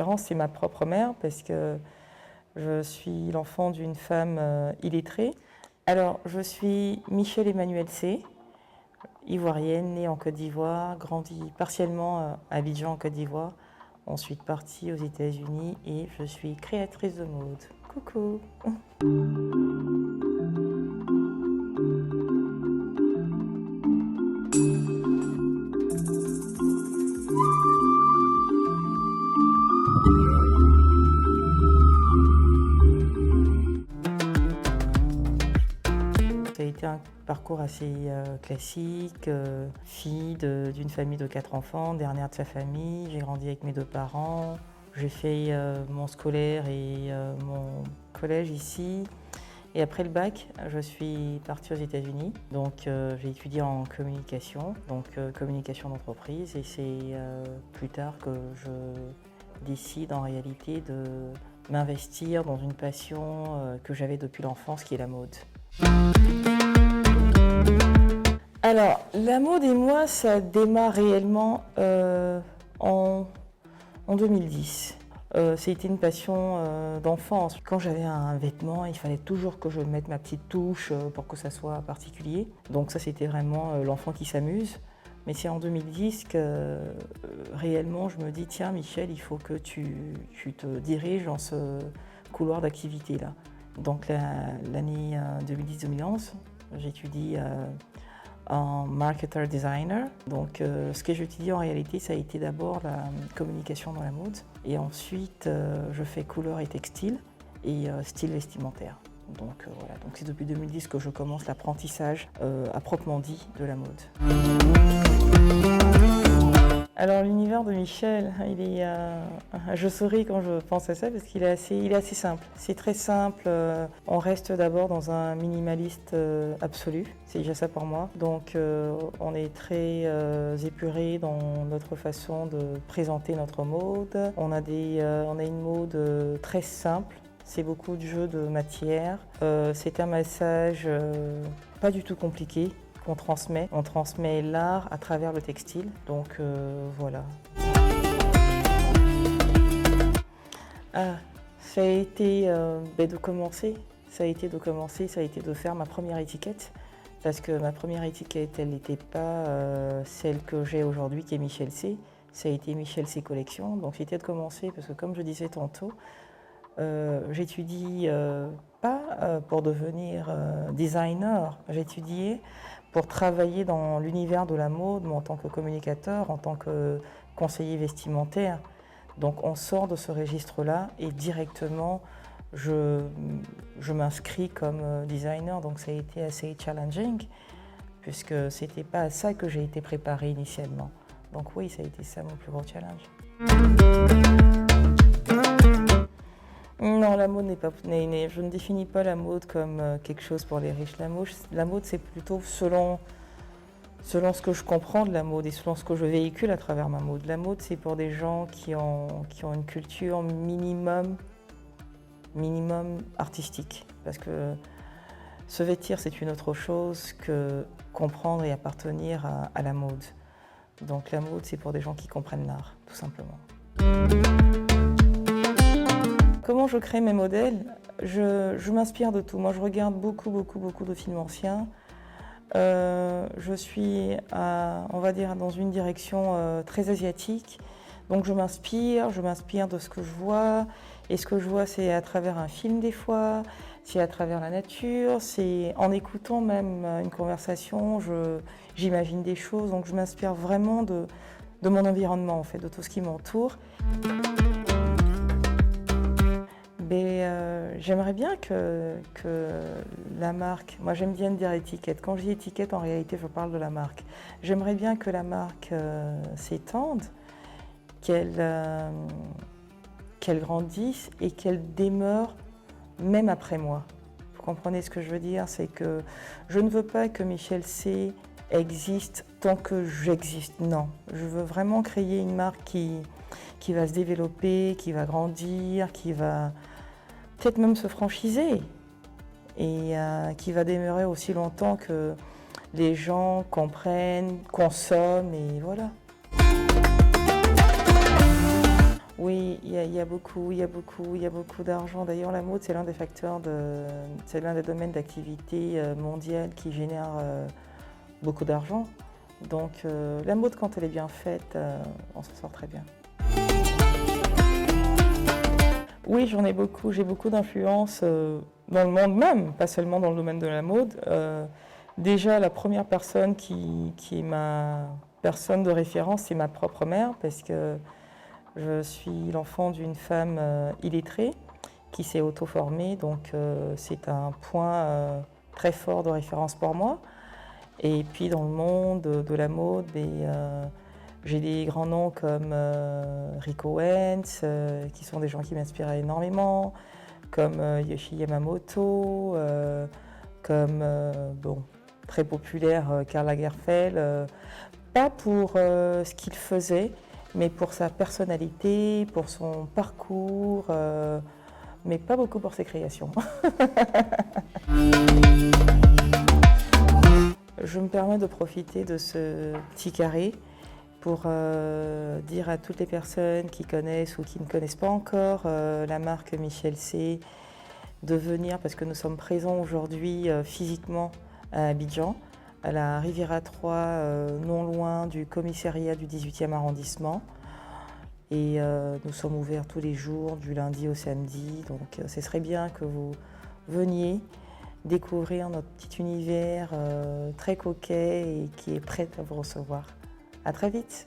référence, c'est ma propre mère parce que je suis l'enfant d'une femme illettrée. Alors, je suis Michèle Emmanuelle C, ivoirienne, née en Côte d'Ivoire, grandie partiellement à Abidjan en Côte d'Ivoire, ensuite partie aux États-Unis et je suis créatrice de mode. Coucou! Ça a été un parcours assez classique, fille d'une famille de 4 enfants, dernière de sa famille. J'ai grandi avec mes 2 parents. J'ai fait mon scolaire et mon collège ici. Et après le bac, je suis partie aux États-Unis. Donc j'ai étudié en communication, donc communication d'entreprise. Et c'est plus tard que je décide en réalité de m'investir dans une passion que j'avais depuis l'enfance, qui est la mode. Alors, la mode et moi, ça démarre réellement en 2010. C'était une passion d'enfance. Quand j'avais un vêtement, il fallait toujours que je mette ma petite touche pour que ça soit particulier. Donc ça, c'était vraiment l'enfant qui s'amuse. Mais c'est en 2010 que réellement, je me dis, tiens Michèle, il faut que tu te diriges dans ce couloir d'activité-là. Donc l'année 2010-2011, j'étudie en marketer designer. Donc ce que j'étudie en réalité, ça a été d'abord la communication dans la mode. Et ensuite, je fais couleur et textile et style vestimentaire. Donc voilà, donc c'est depuis 2010 que je commence l'apprentissage à proprement dit de la mode. Alors l'univers de Michèle, je souris quand je pense à ça parce qu'il est assez simple. C'est très simple, on reste d'abord dans un minimaliste absolu, c'est déjà ça pour moi. Donc on est très épuré dans notre façon de présenter notre mode. On a une mode très simple, c'est beaucoup de jeux de matière. C'est un massage pas du tout compliqué. On transmet l'art à travers le textile, donc voilà. Ça a été de commencer, ça a été de faire ma première étiquette, parce que ma première étiquette, elle n'était pas celle que j'ai aujourd'hui, qui est Michèle C, ça a été Michèle C Collection, donc c'était de commencer, parce que comme je disais tantôt, j'étudie pas pour devenir designer, j'étudiais pour travailler dans l'univers de la mode, en tant que communicateur, en tant que conseiller vestimentaire. Donc on sort de ce registre-là et directement je m'inscris comme designer. Donc ça a été assez challenging puisque c'était pas à ça que j'ai été préparée initialement. Donc oui, ça a été ça mon plus gros challenge. Non, la mode n'est pas... Je ne définis pas la mode comme quelque chose pour les riches. La mode, c'est plutôt selon ce que je comprends de la mode et selon ce que je véhicule à travers ma mode. La mode, c'est pour des gens qui ont une culture minimum artistique. Parce que se vêtir, c'est une autre chose que comprendre et appartenir à la mode. Donc la mode, c'est pour des gens qui comprennent l'art, tout simplement. Comment je crée mes modèles? Je m'inspire de tout. Moi, je regarde beaucoup de films anciens. Je suis, on va dire, dans une direction très asiatique. Donc, je m'inspire de ce que je vois. Et ce que je vois, c'est à travers un film des fois, c'est à travers la nature, c'est en écoutant même une conversation, j'imagine des choses. Donc, je m'inspire vraiment de mon environnement, en fait, de tout ce qui m'entoure. J'aimerais bien que la marque, moi j'aime bien dire étiquette, quand je dis étiquette en réalité je parle de la marque. J'aimerais bien que la marque s'étende, qu'elle grandisse et qu'elle demeure même après moi. Vous comprenez ce que je veux dire? C'est que je ne veux pas que Michèle C existe tant que j'existe, non. Je veux vraiment créer une marque qui va se développer, qui va grandir, qui va peut-être même se franchiser et qui va demeurer aussi longtemps que les gens comprennent, consomment et voilà. Oui, il y a beaucoup, il y a beaucoup d'argent. D'ailleurs, la mode, c'est l'un des facteurs c'est l'un des domaines d'activité mondial qui génère beaucoup d'argent. Donc, la mode, quand elle est bien faite, on s'en sort très bien. Oui, j'en ai beaucoup. J'ai beaucoup d'influence dans le monde même, pas seulement dans le domaine de la mode. Déjà, la première personne qui est ma personne de référence, c'est ma propre mère, parce que je suis l'enfant d'une femme illettrée qui s'est auto-formée, donc c'est un point très fort de référence pour moi. Et puis dans le monde de la mode, j'ai des grands noms comme Rick Owens, qui sont des gens qui m'inspirent énormément, comme Yohji Yamamoto, comme, bon, très populaire, Karl Lagerfeld, pas pour ce qu'il faisait, mais pour sa personnalité, pour son parcours, mais pas beaucoup pour ses créations. Je me permets de profiter de ce petit carré pour dire à toutes les personnes qui connaissent ou qui ne connaissent pas encore la marque Michel C de venir, parce que nous sommes présents aujourd'hui physiquement à Abidjan, à la Riviera 3, non loin du commissariat du 18e arrondissement. Et nous sommes ouverts tous les jours, du lundi au samedi. Donc ce serait bien que vous veniez découvrir notre petit univers très coquet et qui est prêt à vous recevoir. À très vite!